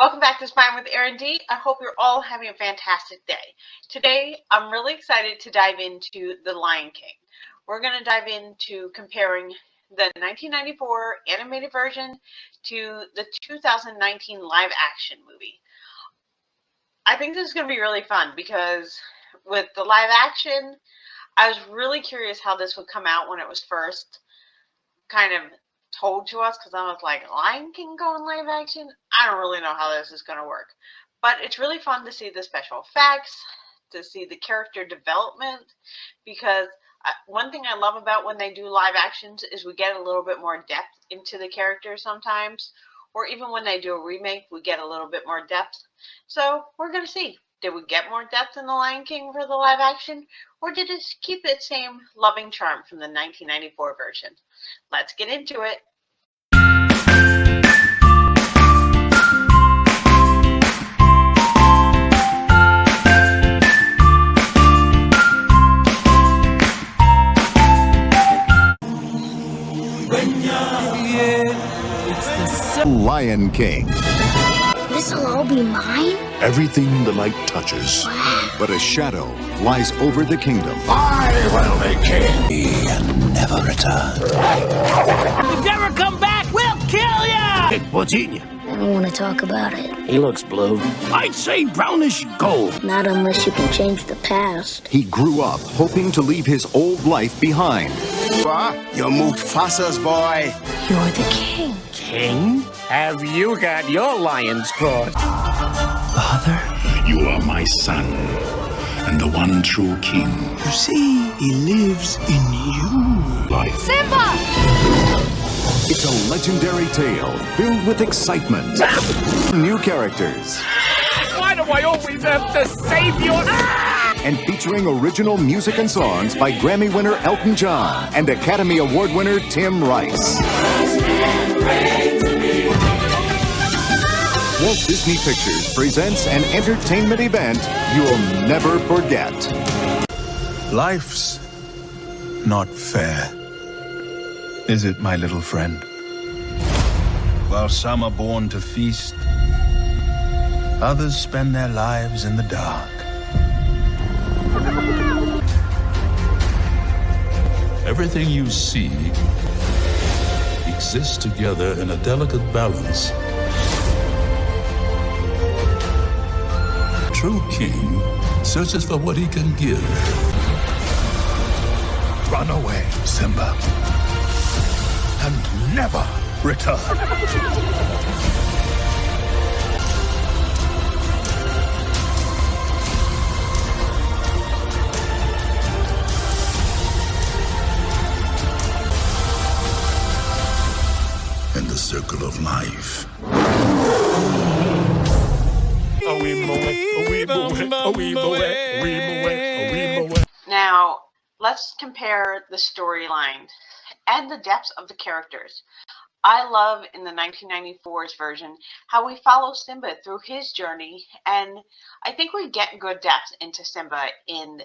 Welcome back to Spine with Aaron D. I hope you're all having a fantastic day. Today, I'm really excited to dive into The Lion King. We're going to dive into comparing the 1994 animated version to the 2019 live action movie. I think this is going to be really fun because with the live action, I was really curious how this would come out when it was first kind of told to us, because I was like, Lion King going live action? I don't really know how this is going to work. But it's really fun to see the special effects, to see the character development, because one thing I love about when they do live actions is we get a little bit more depth into the characters sometimes, or even when they do a remake, we get a little bit more depth. So we're going to see. Did we get more depth in The Lion King for the live action, or did it keep its same loving charm from the 1994 version? Let's get into it. Lion King. This'll all be mine? Everything the light touches. Wow. But a shadow flies over the kingdom. I will be king And never return. If you ever come back, we'll kill ya! Hey, what's eating you? I don't want to talk about it. He looks blue. I'd say brownish gold. Not unless you can change the past. He grew up hoping to leave his old life behind. You're Mufasa's boy. You're the king. King? Have you got your lions crossed? Father? You are my son, and the one true king. You see, he lives in you. Life. Simba! It's a legendary tale filled with excitement. New characters. Why do I always have to save you? And featuring original music and songs by Grammy winner Elton John and Academy Award winner Tim Rice. Walt Disney Pictures presents an entertainment event you'll never forget. Life's not fair, is it, my little friend? While some are born to feast, others spend their lives in the dark. Everything you see exists together in a delicate balance. True king searches for what he can give. Run away, Simba, and never return. In the circle of life. Now, let's compare the storyline and the depths of the characters. I love in the 1994's version how we follow Simba through his journey, and I think we get good depth into Simba in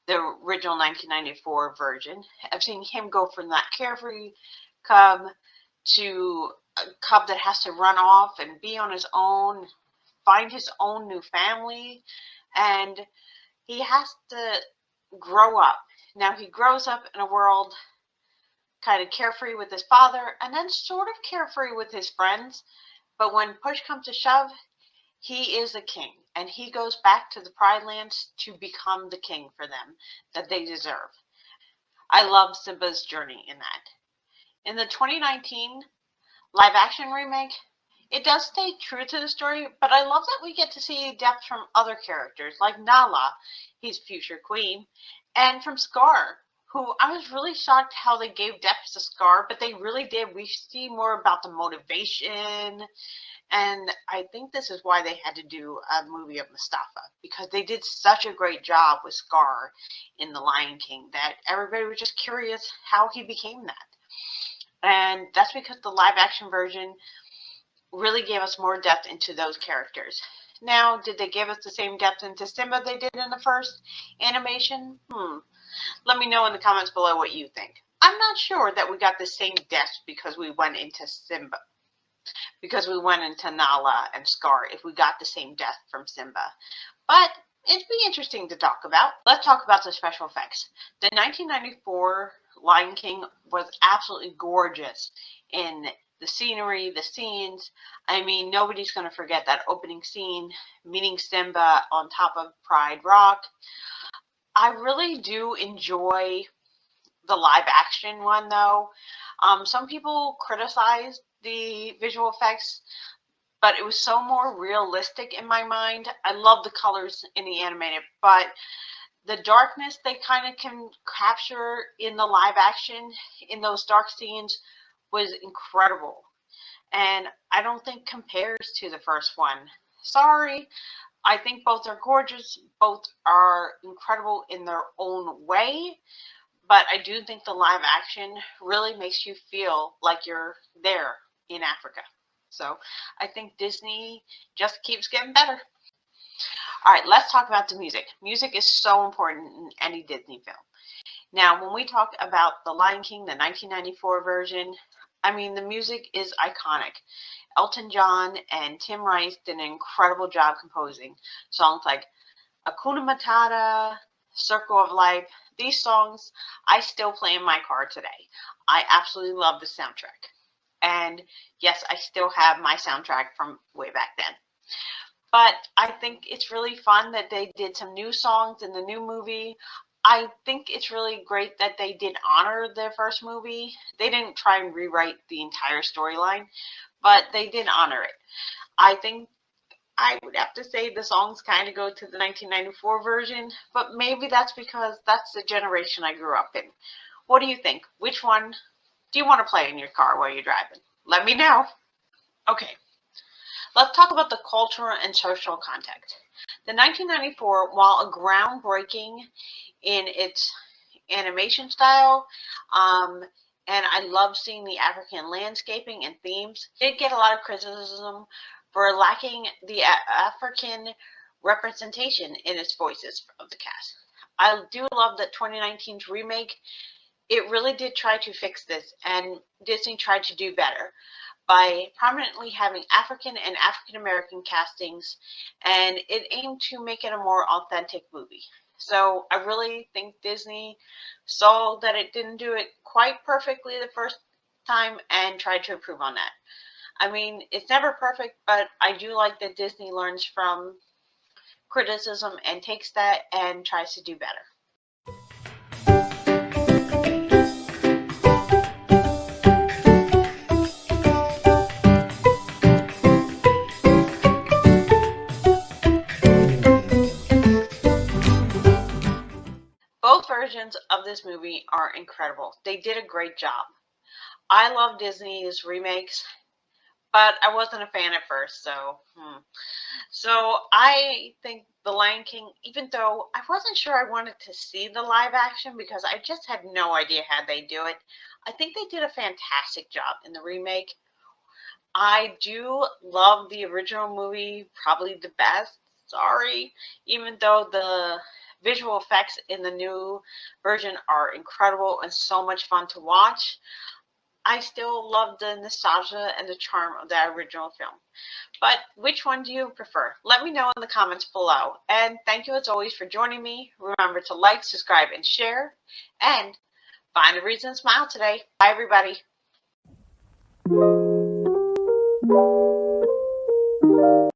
the original 1994 version of seeing him go from that carefree cub to a cub that has to run off and be on his own, find his own new family, and he has to grow up. Now he grows up in a world kind of carefree with his father and then sort of carefree with his friends, but when push comes to shove, he is a king and he goes back to the Pride Lands to become the king for them that they deserve. I love Simba's journey in that. In the 2019 live action remake, it does stay true to the story, but I love that we get to see depth from other characters like Nala, his future queen, and from Scar, who I was really shocked how they gave depth to Scar, but they really did. We see more about the motivation, and I think this is why they had to do a movie of Mustafa, because they did such a great job with Scar in The Lion King that everybody was just curious how he became that. And that's because the live action version really gave us more depth into those characters. Now, did they give us the same depth into Simba they did in the first animation? Let me know in the comments below what you think. I'm not sure that we got the same depth because we went into Simba. because we went into Nala and Scar if we got the same death from Simba. But it'd be interesting to talk about. Let's talk about the special effects. The 1994 Lion King was absolutely gorgeous in the scenery, the scenes. I mean, nobody's going to forget that opening scene, meeting Simba on top of Pride Rock. I really do enjoy the live action one, though. Some people criticize the visual effects, but it was so more realistic in my mind. I love the colors in the animated, but the darkness they kind of can capture in the live action in those dark scenes was incredible. And I don't think compares to the first one. Sorry, I think both are gorgeous, both are incredible in their own way, but I do think the live action really makes you feel like you're there in Africa. So I think Disney just keeps getting better. All right, let's talk about the music. Music is so important in any Disney film. Now, when we talk about The Lion King, the 1994 version, I mean, the music is iconic. Elton John and Tim Rice did an incredible job composing songs like Hakuna Matata, Circle of Life. These songs I still play in my car today. I absolutely love the soundtrack. And yes, I still have my soundtrack from way back then. But I think it's really fun that they did some new songs in the new movie. I think it's really great that they did honor their first movie. They didn't try and rewrite the entire storyline, but they did honor it. I think I would have to say the songs kind of go to the 1994 version, but maybe that's because that's the generation I grew up in. What do you think? Which one do you want to play in your car while you're driving? Let me know. Okay, let's talk about the cultural and social context. The 1994, while a groundbreaking in its animation style, and I love seeing the African landscaping and themes, did get a lot of criticism for lacking the African representation in its voices of the cast. I do love that 2019's remake, it really did try to fix this, and Disney tried to do better by prominently having African and African American castings, and it aimed to make it a more authentic movie. So I really think Disney saw that it didn't do it quite perfectly the first time and tried to improve on that. I mean, it's never perfect, but I do like that Disney learns from criticism and takes that and tries to do better. Both versions of this movie are incredible. They did a great job. I love Disney's remakes, but I wasn't a fan at first, So I think The Lion King, even though I wasn't sure I wanted to see the live action because I just had no idea how they do it, I think they did a fantastic job in the remake. I do love the original movie, probably the best. Sorry, even though the visual effects in the new version are incredible and so much fun to watch, I still love the nostalgia and the charm of that original film. But which one do you prefer? Let me know in the comments below. And thank you as always for joining me. Remember to like, subscribe, and share. And find a reason to smile today. Bye, everybody.